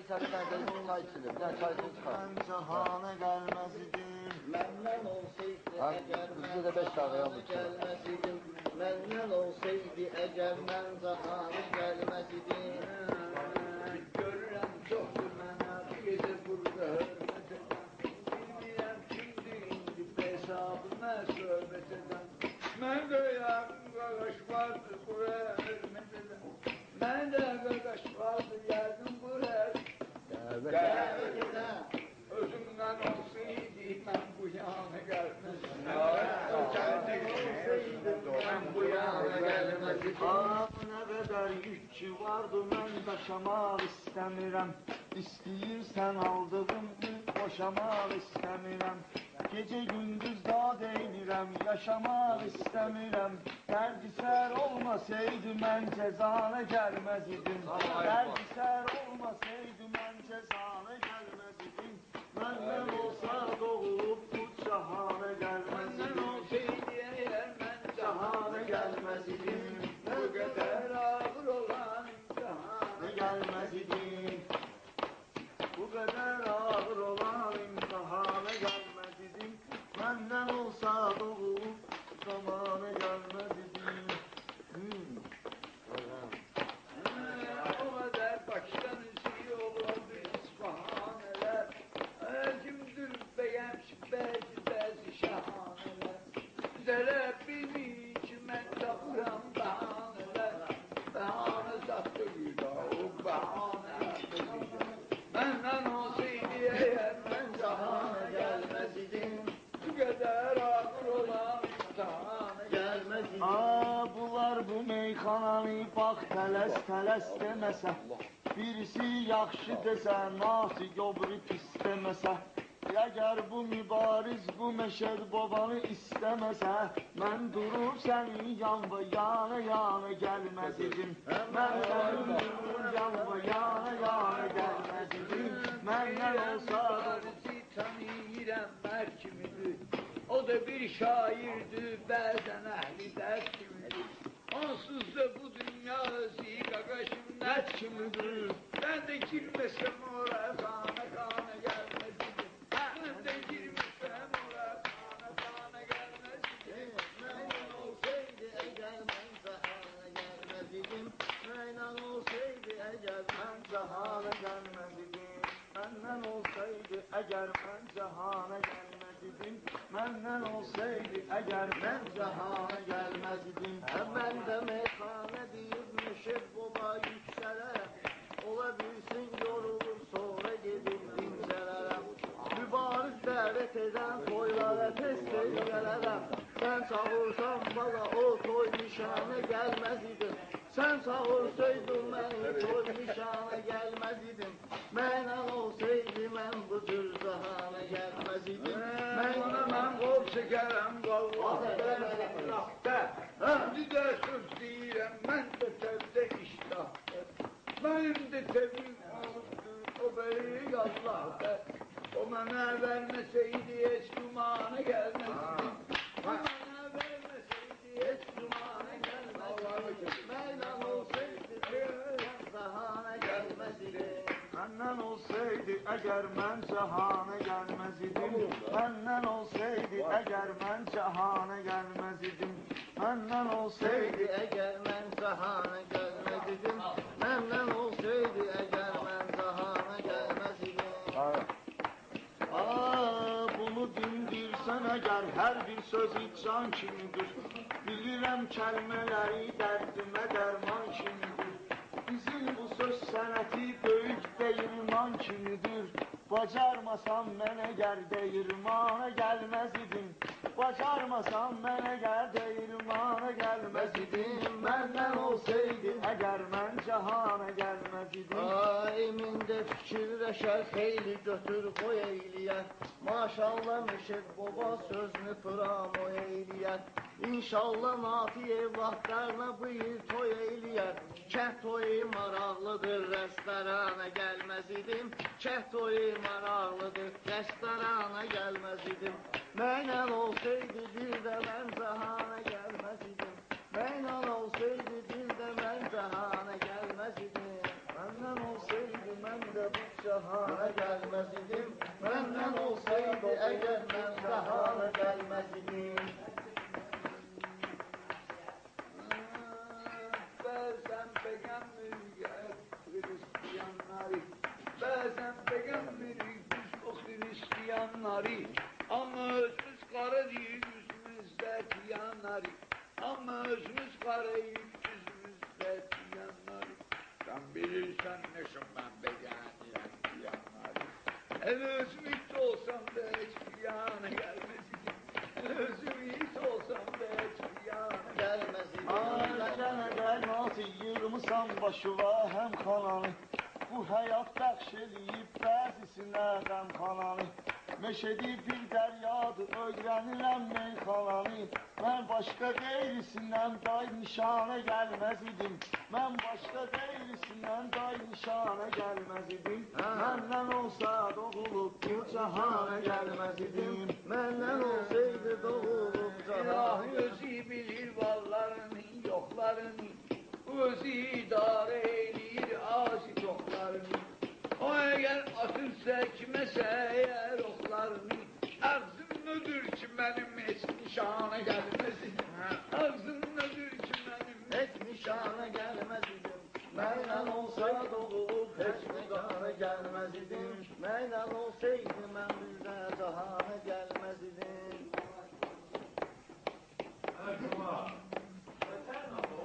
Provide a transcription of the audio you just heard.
sen bir tane deli çay içilir. Bir tane çay çıkar. Ben cahana gelmez idim. Menden olsaydı eğer Bizde de 5 tane yanlış. gelmez idim. Menden olsaydı eğer ben cahana gelmez idim. Görürəm çoxdur mənə bir gecə burada hörmət edəm. Bilmirəm kimdir indi hesabına söhbət edəm. Mən qoyam qaqaş vardır buraya hörmət edəm. Mən də qaqaş vardır gəldim buraya. Dəvət edəm. Özümdən olsaydı mən bu yana gəlməzdim. Mən bu yana gəlməzdim. Ne kadar yük ki vardı mən daşamaq istəmirəm. İstəyirsən aldığımı boşamaq istəmirəm. Gece gündüz dad eylirəm, yaşamaq istəmirəm. Dərdisər olmasaydı mən cezana gəlməz idim. Dərdisər olmasaydı mən cezana gəlməz idim. Məndən olsa doğulub bu cahana gəlməz Məndən idim. olsaydı eğer mən Cahana gəlməz idim. bu qədər ağır olan imtihana Gelmez idim. Bu kadar ağır olan imtihana gelmez idim. Benden olsa doğup zamana gelmez idim. O kadar baştan üstü olurdu isfahaneler. Kimdir beğenmiş belki bazı şahaneler. Zere beni içime tapıram bahaneler. Bahane sattı bir daha o bahaneler. Benden olsaydı eğer ben cahana gelmez idim. Bu kadar ağır olan imtihana Gelmez idim. Bunlar bu meyxananı bax tələs deməsə. Birisi yaxşı desə, nasi yobri pis deməsə. Əgər bu mübariz bu məşəd babanı istəməsə, mən durub sənin yanva yana gəlməz idim. Mən sənin yanva yana gəlməz idim. Məndən olsa Mübarizi tanıyıram her kimidir. O da bir şairdir, bazen ehli dert kimidir. Onsuz da bu dünya özü qaqaşım nət kimidir. Ben de girmesem oraya kana gelmez idim. Ben de girmesem oraya kana gelmez idim. Meynan olsaydı eğer ben cahana gelmez idim. Meynan olsaydı eğer ben cahana gelmez idim. Məndən olsaydı əgər mən cahana gəlməz idim. Məndən olsaydı əgər mən cahana gəlməz idim. ben de meyhane deyip meşet baba yükselerek. Ola bilsin yorulur sonra gedib dincələrəm. Mübariz dəvət edən toylara tez gələrəm. Sen sağırsan bala o toy nişana gelmez idim. Sen sağırsaydın beni toy nişana gelmez idim. Meynan olsaydı ben bu cür cahana gelmez idim. Ona mən qol çəkərəm vallahi. Şimdi de söz deyirəm, mən də təvdə iştahdır. Mənim də təvim olubdur, o böyük Allah'dır. O mənə verməseydi heç dumana gəlməzdim. O mənə verməseydi heç dumana gəlməzdim. Meynan olsaydı ben cahana gelmez idim. Məndən olsaydı əgər mən cahana gəlməz idim. Məndən olsaydı əgər mən cahana gəlməz idim. Məndən olsaydı Eğer ben cahana gelmez idim. Menden olsaydı eğer ben cahana gelmez idim. Bunu dindirsən əgər hər bir sözü can kimidir. Bilirəm kəlmələri dərdimə dərman kimidir. Bizim bu söz sənəti böyük deyirman kimidir. Bacarmasam mən əgər deyirmana gəlməz idim. Bacarmasam mən əgər deyirmana gəlməz idim. Məndən olsaydı əgər mən cahana gəlməz idim. Aiminde fikirləşər xeyli götür qoy eyliyər. Maşallah Müşid baba sözünü pramoy eyliyər. İnşallah nati evlatlarına buyur toy eyliyər. Kəh toyu maraqlıdır, restorana gəlməz idim. Kəh toyu maraqlıdır, restorana gəlməz idim. Məynən olsaydı bir də mən cahana gəlməz idim. Məynən olsaydı bir də mən cahana gəlməz idim. Məndən olsaydı mən də bu cahana gelmez idim. Benden olsaydı eğer ben cahana gelmez idim. Bazen peygamber Hristiyanları, bazen peygamber bu Hristiyanları, ama özümüz kara değil yüzümüzde tiyanları, ama özümüz kara değil yüzümüzde tiyanları. Sen bilirsen neşim ben beğenirem tiyanları. El özüm it olsam da hiç tiyana gelmez idim. El özüm it olsam da hiç tiyana Gelmez idim. Gene de nasıl yığmışam başıva hem kananı. Bu hayat bəxş eləyib bəzisinə qəmxananı. Meşədi bir dəryadır, öyrənirəm meyxananı. Mən başqa qeyrisindən day nişana gəlməz idim. Mən başqa qeyrisindən day nişana gəlməz idim. Məndən olsa doğulub bu cahana gəlməz idim. Məndən olsaydı doğulub cahana İlahi özü bilir varlarını, yoklarını, özü idare edir aşı çoklarını. O eğer atırsa kimese eğer oklarını, ağzım ödür ki benim hiç nişana gelmesin. Ağzım ödür ki benim Heç nişana gəlməz idim. Məndən olsa doğulub heç nişana gəlməz idim. Məndən olsaydı mən bizə cahana gəlməz idim. Evet, baba.